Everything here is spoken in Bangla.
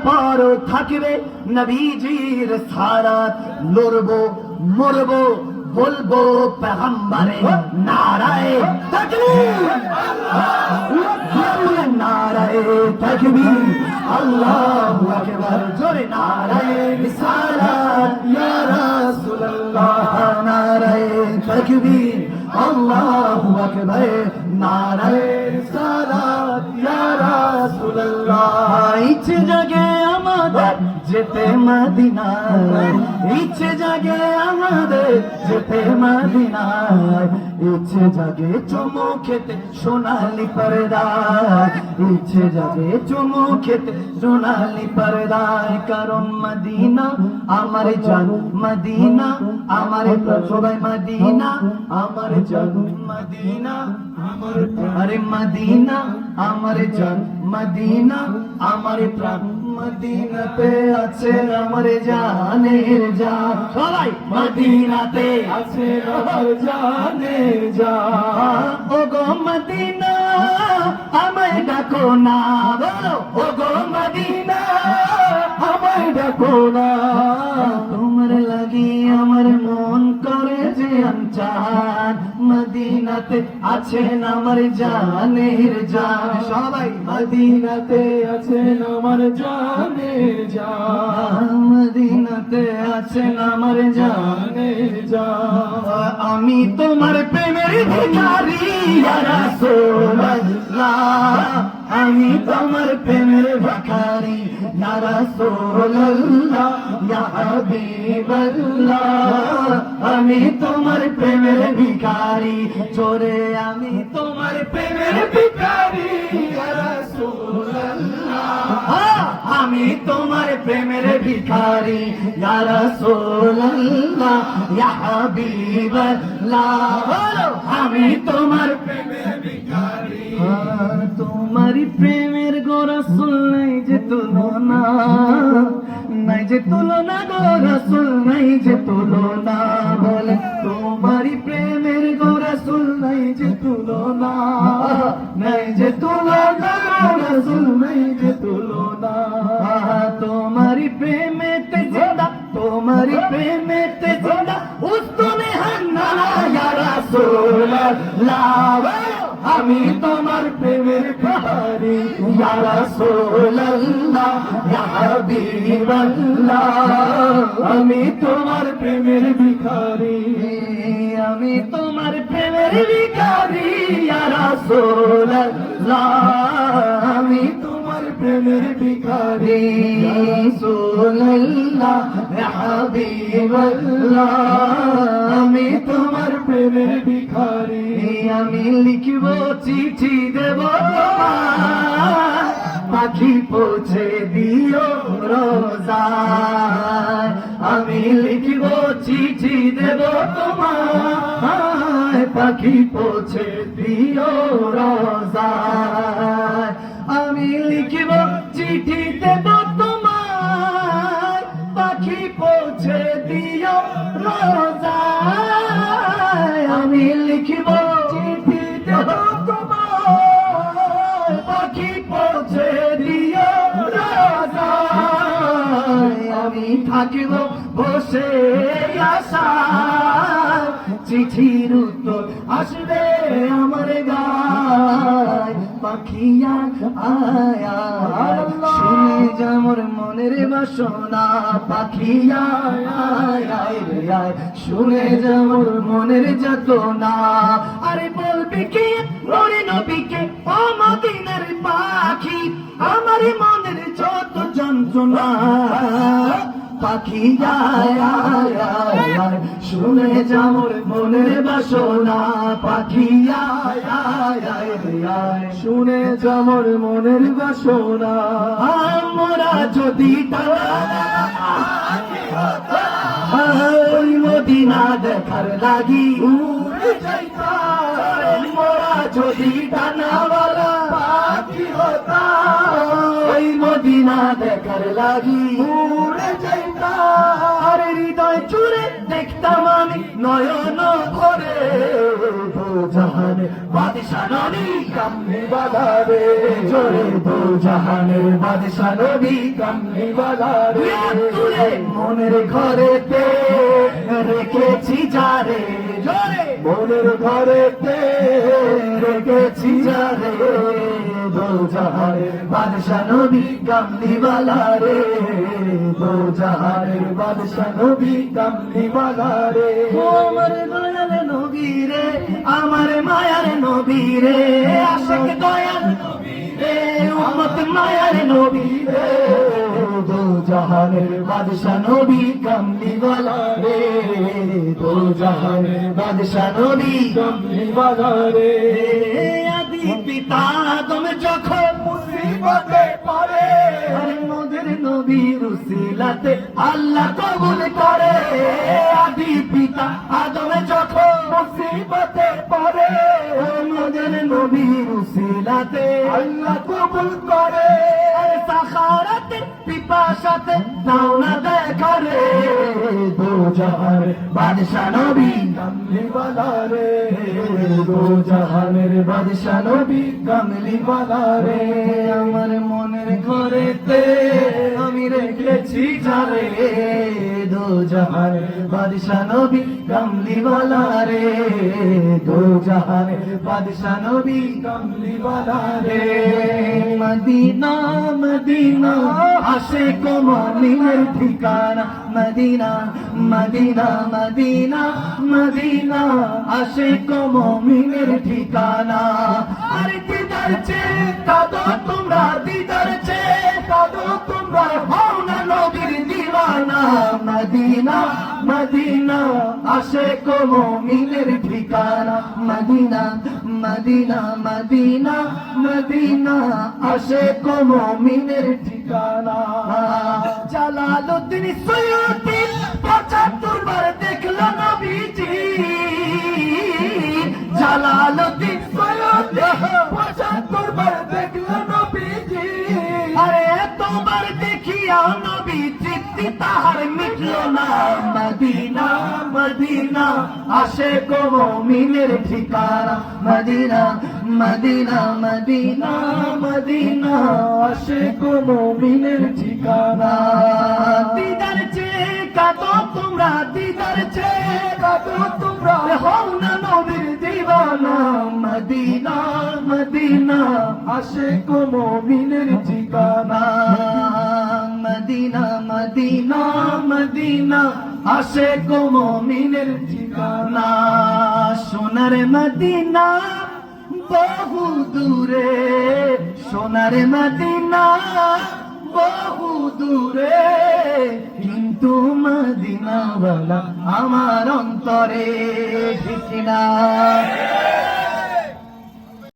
পরও থাকবে নবীজির সারাত, লড়বো মরবো বলবো পেগম্বরে নারায়ে তাকবীর, নারায়ে তাকবীর, আল্লাহু আকবার, জোরে নারায়ে রিসালাত ইয়া রাসূলুল্লাহ, নারায়ে তাকবীর, আল্লাহু আকবার, নারায়ে রিসালাত ইয়া রাসূলুল্লাহ। ইচ্ছে জাগে আমাদের যেতে মদিনায়, ইচ্ছে জাগে আমাদের যেতে মদিনায়, ইচ্ছে জাগে চুমু খেতে সোনালি পর্দায়, ইচ্ছে জাগে চুমু খেতে সোনালি পর্দায়, কারণ মদিনা আমার জান, মদিনা আমার সবাই মদিনা আমার জান, মদিনা আমার, আরে মদিনা আমার জান, মদিনা আমার প্রাণ, মদিনাতে আছে আমার জানের জান, সবাই মদিনাতে আছে আমার জানের জান। ও গো মদিনা আমায় ডাকো না, বলো ও গো মদিনা আমায় ডাকো না, তোমার লাগি আমার মন করে যে আনচান, মদিনাতে আছেন আমার জানের জান, সবাই মদিনাতে আছেন আমার জানের জান, মদিনাতে আছেন আমার জানের জান। আমি তোমার প্রেমের ভিখারি ইয়া রাসূলুল্লাহ, আমি তোমার প্রেমের ভিখারি ইয়া রাসূলুল্লাহ, ইয়া হাবিবাল্লাহ, আমি তোমার প্রেমের ভিখারি, জোরে আমি তোমার প্রেমের ভিখারি ইয়া রাসূলুল্লাহ, আমি তোমার প্রেমের ভিখারি ইয়া রাসূলুল্লাহ, ইয়া হাবিবাল্লাহ, আমি তোমার প্রেমের ভিখারি। তোমারই প্রেমের গো রাসূল নাই যে তুলনা, নাই যে তুলনা গো রাসূল, নাই যে তুলনা, বলে তোমারই প্রেমের গো রাসূল নাই যে তুলনা, নাই যে তুলনা গো রাসূল, নাই যে তুলনা, তোমারই প্রেমেতে জিন্দা, তোমারই প্রেমেতে জিন্দা উস্তনে হান্না ইয়া রাসূলুল্লাহ, আমি তোমার প্রেমের ভিখারি ইয়া রাসূলুল্লাহ, ইয়া হাবিবাল্লাহ, আমি তোমার প্রেমের ভিখারি, আমি তোমার প্রেমের ভিখারি ইয়া রাসূলুল্লাহ, আমি তোমার প্রেমের ভিখারি রাসূলুল্লাহ, ইয়া হাবিবাল্লাহ, আমি তোমার প্রেমের ভিখারি। আমি লিখব চিঠি দেব তোমার, পাখি পৌঁছে দিও রোজায়, আমি লিখব চিঠি দেব তোমার, পাখি পৌঁছে দিও রোজায়, আমি লিখব চিঠি দেব তোমার, পাখি পৌঁছে দিও রোজায়, আমি লিখব চিঠি দেব তোমার, পাখি পৌঁছে দিও রোজায়, আমি থাকিব বসে আশায়, চিঠির উত্তর আসবে আমার গায়, পাখিয়া আয় আয় শুনে যা মোর মনের বাসনা, পাখিয়া আয় আয় রে আয় শুনে যা মোর মনের যাতনা, আরে বলবি কি মোর নবীকে ও মদিনার পাখি, আমার মনের যত যন্ত্রণা, পাখি আয় আয় আয় আয় শুনে যা মোর মনের বাসনা, পাখি আয় আয় আয় রে আয় শুনে যা মোর মনের বাসনা। আমরা যদি ওই মদিনা দেখার লাগি উড়ে যাইতাম, মোরা যদি ডানাওয়ালা পাখি হতাম, ওই মদিনা দেখার লাগি উড়ে যাইতাম, আর হৃদয় জুড়ে দেখতাম আমি নয়ন ভরে দো জাহানের বাদশা নবী কামলি বাজারে, জোরে দো জাহানের বাদশা নবী কামলি বাজারে। মনের ঘরেতে রেখেছি যারে, জোরে মনের ঘরেতে রেখেছি যারে দো জাহানের বাদশা নবী কামলি বাজারে, দো জাহানের বাদশা নবী কামলি বাজারে। ও আমার দয়াল নবী রে, আমার মায়ার নবী রে, আশিক দয়াল নবী রে, উম্মত মায়ার নবী রে, দো জাহানের বাদশা নবী কামলি বাজারে, দো জাহানের বাদশা নবী কামলি বাজারে। আদি পিতা আদম যখন মুসিবতে পড়ে, মোদের নবীর উসিলাতে আল্লাহ কবুল করে। আদি পিতা আদম যখন মুসিবতে পড়ে, মোদের নবীর উসিলাতে আল্লাহ কবুল করে। সাখারাতে পিপাসাতে নাও না দেখা রে দো জাহানের বাদশা নবী কামলি বাজারে, দো জাহানের বাদশা নবী কামলি বাজারে। আমার মনের ঘরেতে আমি রেখেছি যারে দো জাহানের বাদশা নবী কামলি বাজারে, দো জাহানের বাদশা নবী কামলি বাজারে। মদিনা মদিনা আশিক মুমিনের ঠিকানা, মদিনা মদিনা মদিনা মদিনা আশিক মুমিনের ঠিকানা। আর দিদার চেয়ে কাঁদো তোমরা, দিদার চেয়ে কাঁদো তোমরা, হও না নবীর দিওয়ানা। মদিনা মদিনা আশিক মুমিনের ঠিকানা, মদিনা মদিনা মদিনা মদিনা আশিক মুমিনের ঠিকানা। জালালউদ্দিন সৈয়দী ৭৫ বার দেখলো নবীজি, জালালউদ্দিন সৈয়দী ৭৫ বার দেখলো নবীজি। আরে এতবার দেখিয়া নবী তৃপ্তি তাহার মিটলো না। মদিনা মদিনা আশিক মুমিনের ঠিকানা, মদিনা মদিনা মদিনা মদিনা আশিক মুমিনের ঠিকানা। দিদার চেয়ে কাঁদো তোমরা, দিদার চেয়ে কাঁদো তোমরা, হও না নবীর দিওয়ানা। মদিনা মদিনা আশিক মুমিনের ঠিকানা, মদিনা মদিনা মদিনা আশিক মুমিনের ঠিকানা। সোনার মদিনা বহু দূরে, সোনার মদিনা বহু দূরে, কিন্তু মদিনাওয়ালা আমার অন্তরে, ঠিক না?